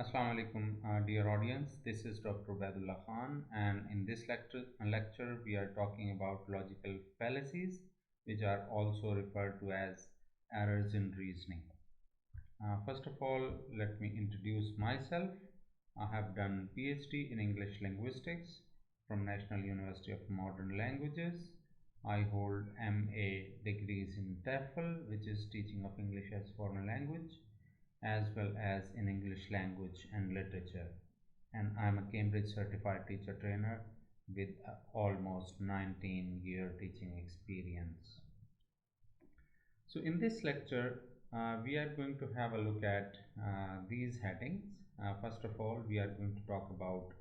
Assalamu alaikum, dear audience. This is Dr. Ubaidullah Khan, and in this lecture, we are talking about logical fallacies, which are also referred to as errors in reasoning. First of all, let me introduce myself. I have done PhD in English linguistics from National University of Modern Languages. I hold MA degrees in TEFL, which is Teaching of English as Foreign Language, as well as in English language and literature. And I'm a Cambridge certified teacher trainer with almost 19-year teaching experience. So in this lecture, we are going to have a look at these headings. First of all, we are going to talk about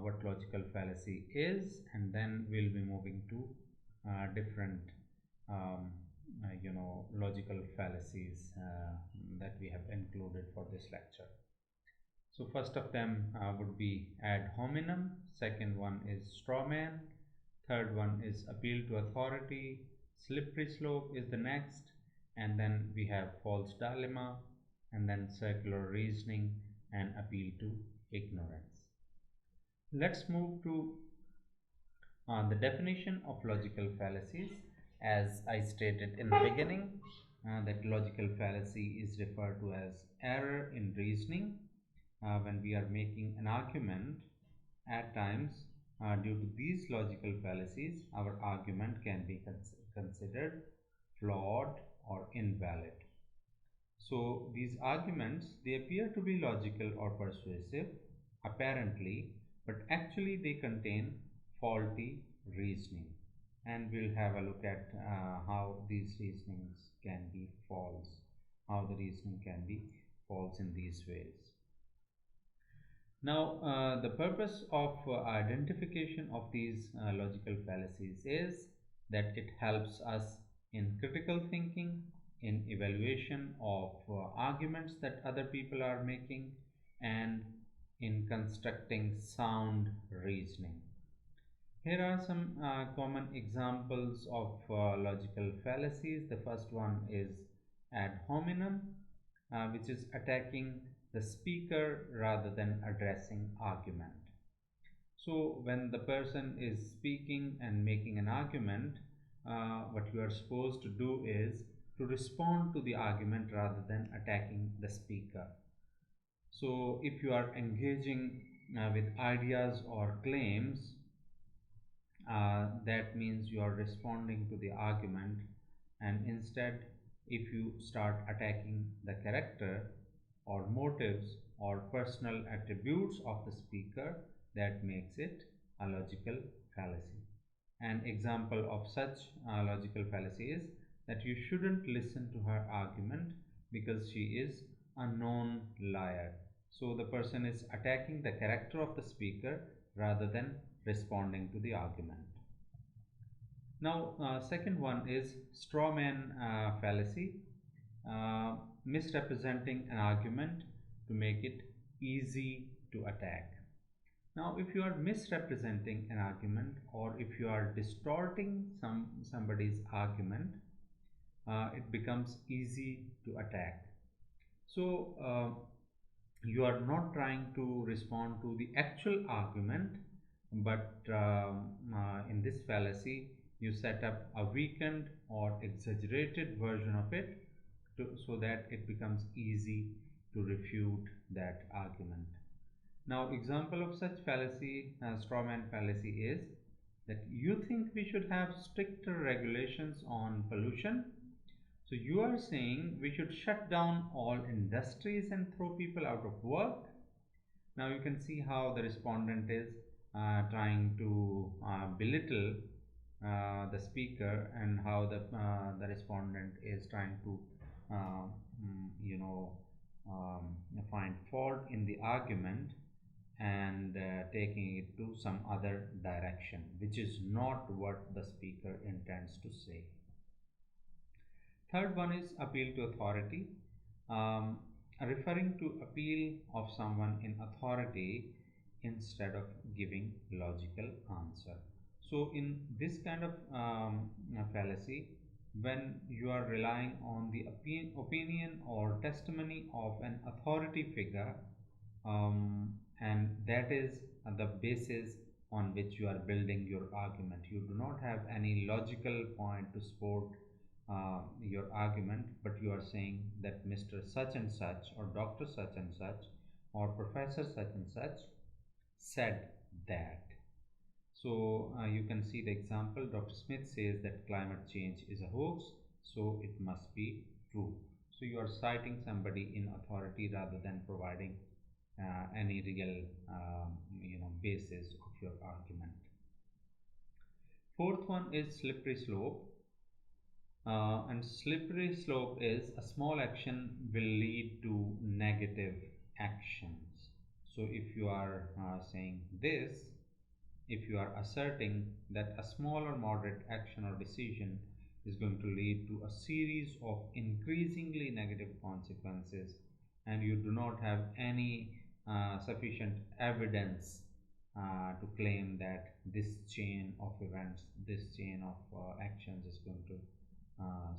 what logical fallacy is, and then we'll be moving to different logical fallacies that we have included for this lecture. So first of them would be ad hominem, second one is straw man, third one is appeal to authority, slippery slope is the next, and then we have false dilemma, and then circular reasoning and appeal to ignorance. Let's move to the definition of logical fallacies. As I stated in the beginning, that logical fallacy is referred to as error in reasoning. When we are making an argument, at times due to these logical fallacies, our argument can be considered flawed or invalid. So these arguments, they appear to be logical or persuasive apparently, but actually they contain faulty reasoning, and we'll have a look at how these reasonings can be false, how the reasoning can be false in these ways. Now, the purpose of identification of these logical fallacies is that it helps us in critical thinking, in evaluation of arguments that other people are making, and in constructing sound reasoning. Here are some common examples of logical fallacies. The first one is ad hominem, which is attacking the speaker rather than addressing argument. So when the person is speaking and making an argument, what you are supposed to do is to respond to the argument rather than attacking the speaker. So if you are engaging with ideas or claims, that means you are responding to the argument, and instead if you start attacking the character or motives or personal attributes of the speaker, that makes it a logical fallacy. An example of such logical fallacy is that you shouldn't listen to her argument because she is a known liar. So the person is attacking the character of the speaker rather than responding to the argument. Now, second one is straw man fallacy, misrepresenting an argument to make it easy to attack. Now, if you are misrepresenting an argument, or if you are distorting somebody's argument, it becomes easy to attack. So you are not trying to respond to the actual argument, but in this fallacy you set up a weakened or exaggerated version of it so that it becomes easy to refute that argument. Now, example of such fallacy, straw man fallacy, is that you think we should have stricter regulations on pollution. So you are saying we should shut down all industries and throw people out of work. Now you can see how the respondent is trying to belittle the speaker, and how the respondent is trying to find fault in the argument and taking it to some other direction, which is not what the speaker intends to say. Third one is appeal to authority, referring to appeal of someone in authority instead of giving logical answer. So in this kind of fallacy, when you are relying on the opinion or testimony of an authority figure, and that is the basis on which you are building your argument. You do not have any logical point to support your argument, but you are saying that Mr. Such and such, or Dr. Such and such, or Professor such and such said that. So you can see the example. Dr. Smith says that climate change is a hoax, so it must be true. So you are citing somebody in authority rather than providing any real basis of your argument. Fourth one is slippery slope. And slippery slope is a small action will lead to negative actions. So if you are saying this, if you are asserting that a small or moderate action or decision is going to lead to a series of increasingly negative consequences, and you do not have any sufficient evidence to claim that this chain of events, this chain of actions is going to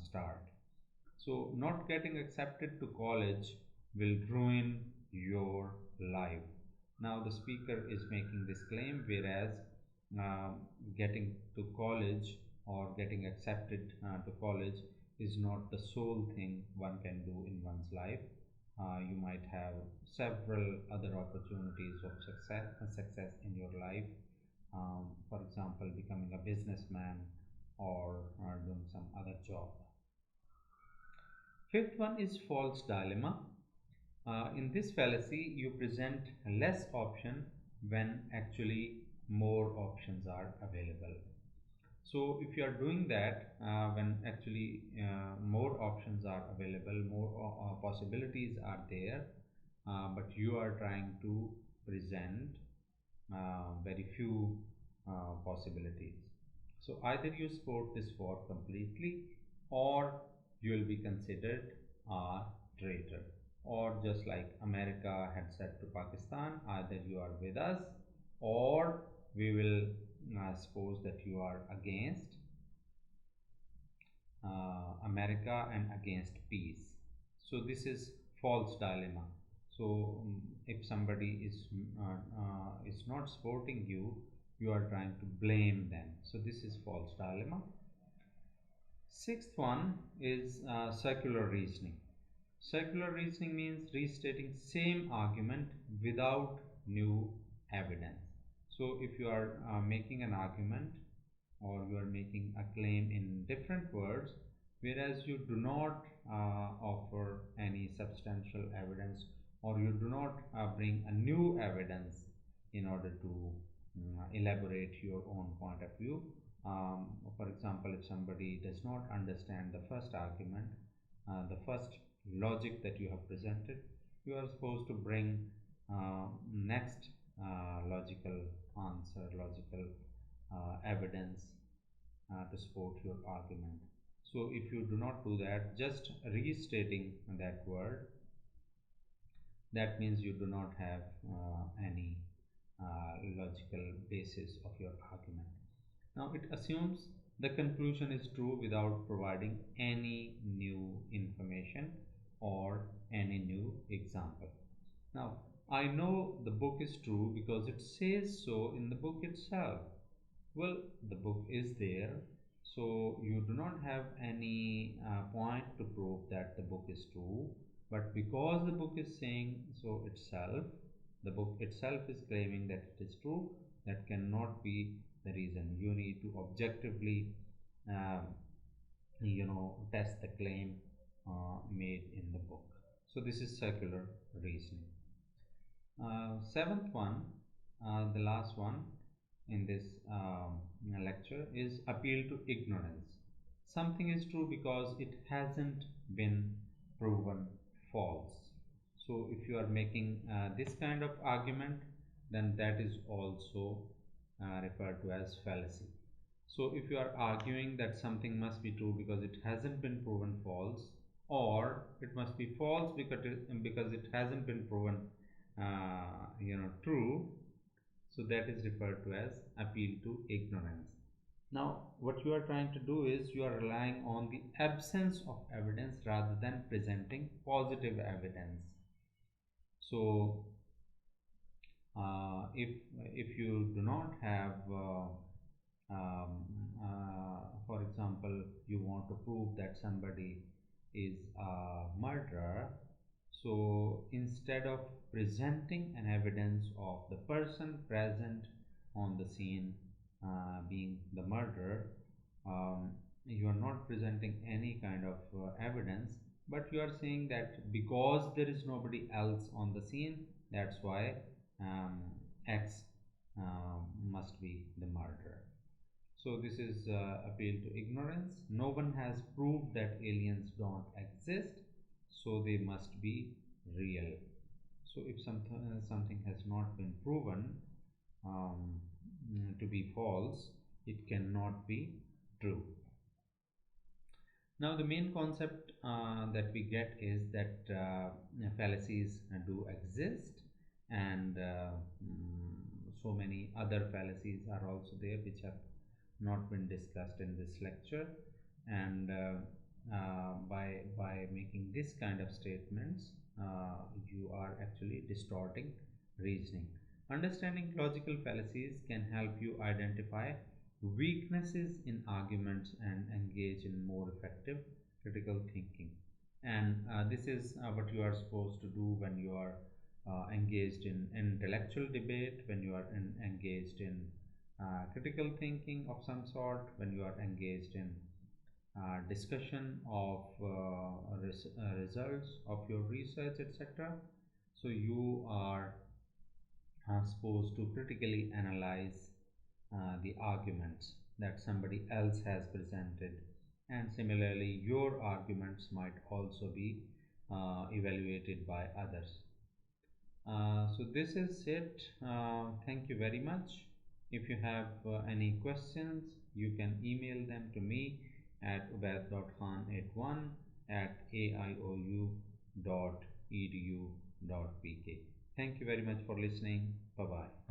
start. So, not getting accepted to college will ruin your life. Now, the speaker is making this claim, whereas getting to college or getting accepted to college is not the sole thing one can do in one's life. You might have several other opportunities of success in your life. For example, becoming a businessman or doing some other job. Fifth one is false dilemma. In this fallacy, you present less option when actually more options are available. So if you are doing that when actually more options are available, more possibilities are there, but you are trying to present very few possibilities. So either you support this war completely, or you will be considered a traitor. Or just like America had said to Pakistan, either you are with us, or we will suppose that you are against America and against peace. So this is false dilemma. So if somebody is not supporting you, you are trying to blame them. So this is false dilemma. Sixth one is circular reasoning. Circular reasoning means restating same argument without new evidence. So if you are making an argument, or you are making a claim in different words, whereas you do not offer any substantial evidence, or you do not bring a new evidence in order to elaborate your own point of view. For example, if somebody does not understand the first argument, the first logic that you have presented, you are supposed to bring next logical answer, logical evidence to support your argument. So if you do not do that, just restating that word, that means you do not have any logical basis of your argument. Now it assumes the conclusion is true without providing any new information or any new example. Now I know the book is true because it says so in the book itself. Well, the book is there, so you do not have any point to prove that the book is true, but because the book is saying so itself, the book itself is claiming that it is true, that cannot be the reason. You need to objectively um, test the claim made in the book. So this is circular reasoning. Seventh one, the last one in this lecture, is appeal to ignorance. Something is true because it hasn't been proven false. So if you are making this kind of argument, then that is also referred to as fallacy. So if you are arguing that something must be true because it hasn't been proven false, or it must be false because it hasn't been proven true, so that is referred to as appeal to ignorance. Now what you are trying to do is you are relying on the absence of evidence rather than presenting positive evidence. So If you do not have um, for example, you want to prove that somebody is a murderer, so instead of presenting an evidence of the person present on the scene being the murderer, um, you are not presenting any kind of evidence, but you are saying that because there is nobody else on the scene, that's why um, X must be the murderer. So this is appeal to ignorance. No one has proved that aliens don't exist, so they must be real. So if something has not been proven um, to be false, it cannot be true. Now, the main concept that we get is that fallacies do exist, and so many other fallacies are also there which have not been discussed in this lecture. And by making this kind of statements, you are actually distorting reasoning. Understanding logical fallacies can help you identify weaknesses in arguments and engage in more effective critical thinking. And this is what you are supposed to do when you are engaged in intellectual debate, when you are engaged in critical thinking of some sort, when you are engaged in discussion of results of your research, etc. So you are supposed to critically analyze the arguments that somebody else has presented, and similarly your arguments might also be evaluated by others. So this is it. Thank you very much. If you have any questions, you can email them to me at ubaid.khan81 at aiou.edu.pk. Thank you very much for listening. Bye bye.